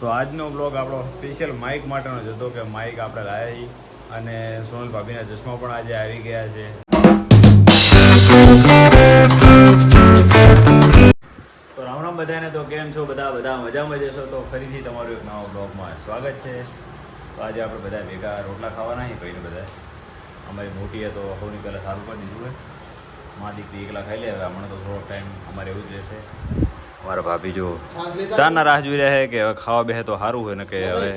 તો આજનો બ્લોગ આપણો સ્પેશિયલ માઇક માટેનો જ હતો કે માઇક આપણે લાવ્યા છીએ અને સોનલ ભાભીના ચશ્મા પણ આજે આવી ગયા છે. તો રામ રામ બધાને. તો કેમ છો બધા મજામાં જશો? તો ફરીથી તમારું એક નવા બ્લોગમાં સ્વાગત છે. તો આજે આપણે બધા ભેગા રોટલા ખાવાના છીએ ભાઈને બધા. અમારી મોટીએ તો સૌની પહેલાં સારું કરી દીધું હોય. મા દીકરી એકલા ખાઈ લે. હવે હમણાં તો થોડોક ટાઈમ અમારે એવું જ રહેશે. મારા ભાભી જો ચારના રાહ જોઈ રહ્યા છે કે હવે ખાવા બેસે તો સારું હોય ને કે હવે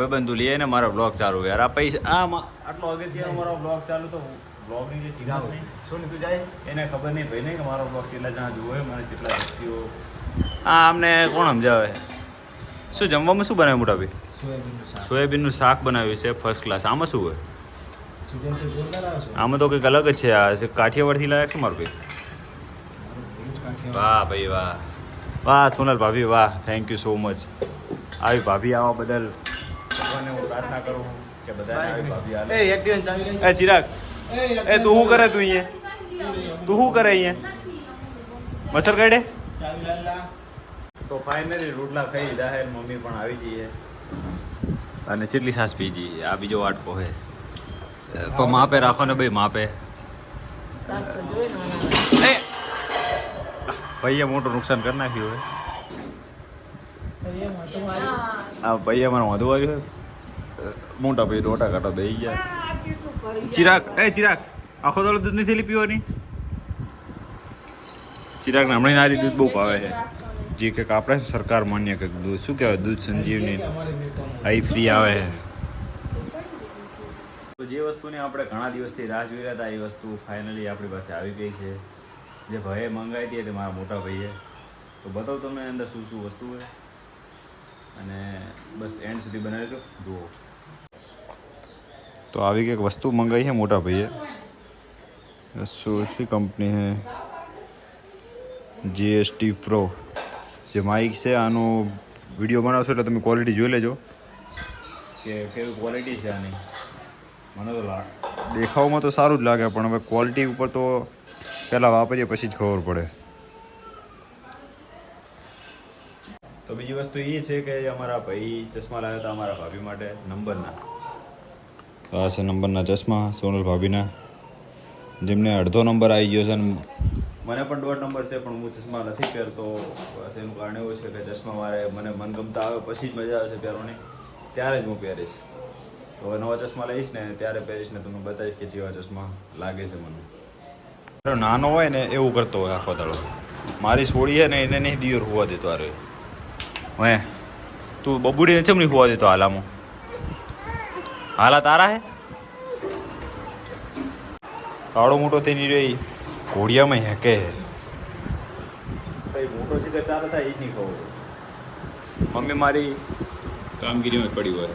ભાઈબંધ તું લઈએ ને મારો બ્લોગ ચાલુ યાર. આ પૈસા આટલો અગત્યનો મારો બ્લોગ ચાલુ તો બ્લોગની જે કિંમત નહીં શું તું જાય એને ખબર નહીં ભાઈ નહીં કે મારો બ્લોગ કેટલા જણા જોવે મને કેટલા વ્યક્તિઓ. આમને કોણ સમજાવે? શું જમવામાં શું બનાવ્યું મોટા ભાઈ? સોયાબીનનું શાક બનાવ્યું છે ફર્સ્ટ ક્લાસ. આમાં શું હોય? આમાં તો કંઈક અલગ જ છે. આ કાઠિયાવાડથી લાયક છે મારું ભાઈ. વાહ ભાઈ વાહ વાહ સોનલ ભાભી વાહ, થેન્ક યુ સો મચ. આવી ભાભી આવવા બદલ ભગવાનને હું પ્રાર્થના કરું કે બધાને આવી ભાભી આવે. એ ચિરાગ, એ તું શું કરે? તું શું કરે અહીંયા મસર કાઢે? તો ફાઇનલી રોટલા ખાઈ લીધા છે. મમ્મી પણ આવી જઈએ અને ચેટલી સાસ પી જઈએ. આ બીજો વાટકો છે તો માપે રાખો ને ભાઈ, માપે. ભાઈએ મોટું નુકસાન કરી નાખ્યું હોય. હા ભાઈએ અમારે વાંધો આવ્યું હોય. મોટા ભાઈ રોટા કાંટા બેસી ગયા. ચિરાગ, એ ચિરાગ, આખો દાડો દૂધ નથી થેલી પીવાની? ચિરાગને હમણાં નારી દૂધ બહુ ભાવે છે. જે કંઈક આપણે સરકાર માન્ય કંઈક દૂધ શું કહેવાય, દૂધ સંજીવની અહીં ફ્રી આવે છે. તો જે વસ્તુની આપણે ઘણા દિવસથી રાહ જોઈ રહ્યા હતા એ વસ્તુ ફાઇનલી આપણી પાસે આવી ગઈ છે. જે ભાઈએ મંગાવી હતી તે મારા મોટા ભાઈએ. તો બતાવું તમને અંદર શું શું વસ્તુ હોય અને બસ એન્ડ સુધી બનાવજો જુઓ. તો આવી કંઈક વસ્તુ મંગાવી છે મોટા ભાઈએ. શું કંપની છે? GST Pro જે માઇક છે. આનો વિડીયો બનાવશો એટલે તમે ક્વોલિટી જોઈ લેજો કે કેવી ક્વોલિટી છે આની. મને તો દેખાવમાં તો સારું જ લાગે પણ હવે ક્વોલિટી ઉપર તો પહેલાં વાપરીએ પછી જ ખબર પડે. તો બીજી વસ્તુ એ છે કે અમારા ભાઈ ચશ્મા લાવ્યા હતા અમારા ભાભી માટે નંબરના. આ છે નંબરના ચશ્મા સોનલ ભાભીના, જેમને અડધો નંબર આવી ગયો છે. અને મને પણ 1.5 નંબર છે પણ હું ચશ્મા નથી પહેરતો. બસ એનું કારણ એવું છે કે ચશ્મા મારે મને મનગમતા આવે પછી જ મજા આવે છે પહેરવાની, ત્યારે જ હું પહેરીશ. તો નવા ચશ્મા લઈશ ને ત્યારે પહેરીશ ને તમને બતાવીશ કે જેવા ચશ્મા લાગે છે મને. નાનો હોય ને એવું કરતો હોય આખો દાડો. મારી છોડી છે ને એને નહીં દિયોર હોવા દેતો. અરે હે તું બબુડીને ચમ નહીં હોવા દેતો? હાલામાં હાલા તારા હે કાળો મોટો થઈને રહી ઘોડિયામાં હેકે ભાઈ. મોટો સીધા ચાલે થાય એ જ નહીં ખબર. મમ્મી મારી કામગીરીમાં પડી હોય.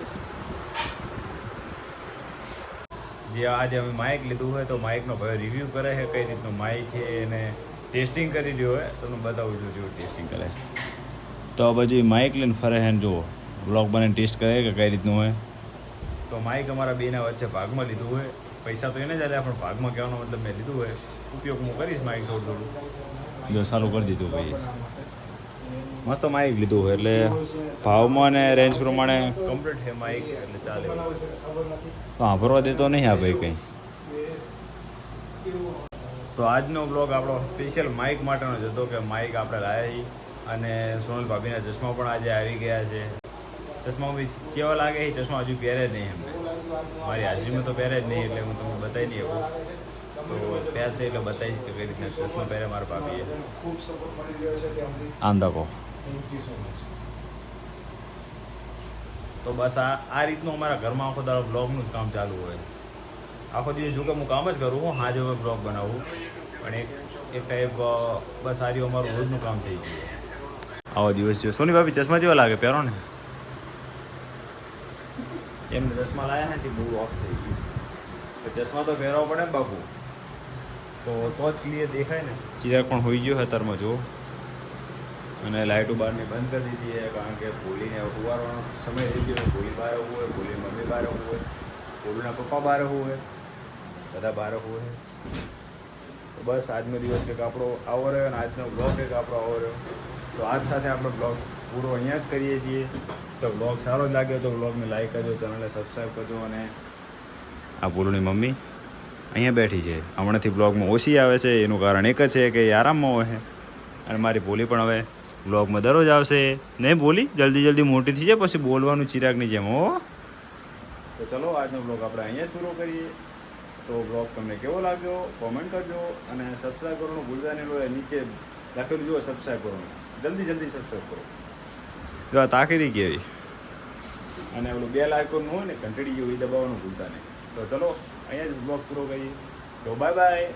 જે આજે અમે માઇક લીધું હોય તો માઇકનો ભાઈ રિવ્યૂ કરે છે કઈ રીતનું માઇક છે એને ટેસ્ટિંગ કરી રહ્યો હોય. તમને બતાવું છું જેવું ટેસ્ટિંગ કરે. તો પછી માઇક લઈને ફરે છે ને જુઓ બ્લોગ બનાવીને ટેસ્ટ કરે કે કઈ રીતનું હોય. તો માઇક અમારા બેના વચ્ચે ભાગમાં લીધું હોય. પૈસા તો એને જ આલ્યા પણ ભાગમાં કહેવાનો મતલબ મેં લીધું હોય. ઉપયોગ હું કરીશ માઇક થોડું જો સારું કરી દીધું ભાઈ. મસ્ત માઇક લીધું હોય એટલે ભાવમાં અને રેન્જ પ્રમાણે કમ્પ્લીટ છે માઇક એટલે ચાલે. તો વાપરવા દેતો નહીં આ ભાઈ કંઈ. તો આજનો બ્લોગ આપણો સ્પેશિયલ માઇક માટેનો જ હતો કે માઇક આપણે લાવ્યા છીએ અને સોનલ ભાભીના ચશ્મા પણ આજે આવી ગયા છે. ચશ્મા બી કેવા લાગે એ ચશ્મા હજુ પહેરે જ નહીં એમને. મારી હાજરીમાં તો પહેરે જ નહીં એટલે હું તમને બતાવી નહીં શકું. તો પહેરશે એટલે બતાવીશ કે કઈ રીતના ચશ્મા પહેરે મારા ભાભીએ. આમ તકો તો બસ આ રીતનું અમારા ઘરમાં આખો દાડો બ્લોગનું જ કામ ચાલુ હોય. આખો દિવસ જો કે હું કામ જ કરું હું હાજે હવે બ્લોગ બનાવું પણ એક ટાઈપ બસ આ રહ્યું અમારું રોજનું કામ થઈ ગયું. આવો દિવસ જો સોની ભાભી ચશ્મા જેવા લાગે પહેરો ને. એમને ચશ્મા લાવ્યા ને બહુ ઓફ થઈ ગયું. ચશ્મા તો પહેરવા પડે ને બાપુ, તો જ ક્લિયર દેખાય ને. ચિરાગ પણ હોઈ ગયો અત્યારમાં જો. અને લાઇટો બહારની બંધ કરી દીધી છે કારણ કે ભોલીને ઉવારવાનો સમય થઈ ગયો. ભોલી બહાર આવવું હોય, ભોલી મમ્મી બહાર આવવું હોય, ભોલીના પપ્પા બહાર આવવું હોય, બધા બહાર આવવું હોય. તો બસ આજનો દિવસ કંઈક આપણો આવો રહ્યો અને આજનો બ્લોગ કંઈક આપણો આવો રહ્યો. તો આજ સાથે આપણો બ્લોગ પૂરો અહીંયા જ કરીએ છીએ. તો બ્લોગ સારો જ લાગ્યો તો બ્લોગને લાઈક કરજો, ચેનલને સબસ્ક્રાઈબ કરજો. અને આ પૂરુની મમ્મી અહીંયા બેઠી છે. હમણાંથી બ્લોગમાં ઓછી આવે છે, એનું કારણ એક જ છે કે એ આરામમાં હોય છે. અને મારી બોલી પણ હવે બ્લોગમાં દરરોજ આવશે. નહીં બોલી જલ્દી મોટી થઈ જાય પછી બોલવાનું ચિરાગની જેમ. હો તો ચલો આજનો બ્લોગ આપણે અહીંયા જ પૂરો કરીએ. તો બ્લોગ તમને કેવો લાગ્યો કોમેન્ટ કરજો. અને સબસ્ક્રાઈબ કરવાનું ભૂલતા નહીં. નીચે લખેલું જુઓ સબસ્ક્રાઈબ કરવાનું, જલ્દી સબસ્ક્રાઈબ કરો. જો આ તાકીદી કેવી. અને ઓલું બેલ આઇકોનનું હોય ને ઘંટડી જેવું એ દબાવવાનું ભૂલતા નહીં. તો ચલો અહીંયા જ બ્લોગ પૂરો કરીએ. તો બાય.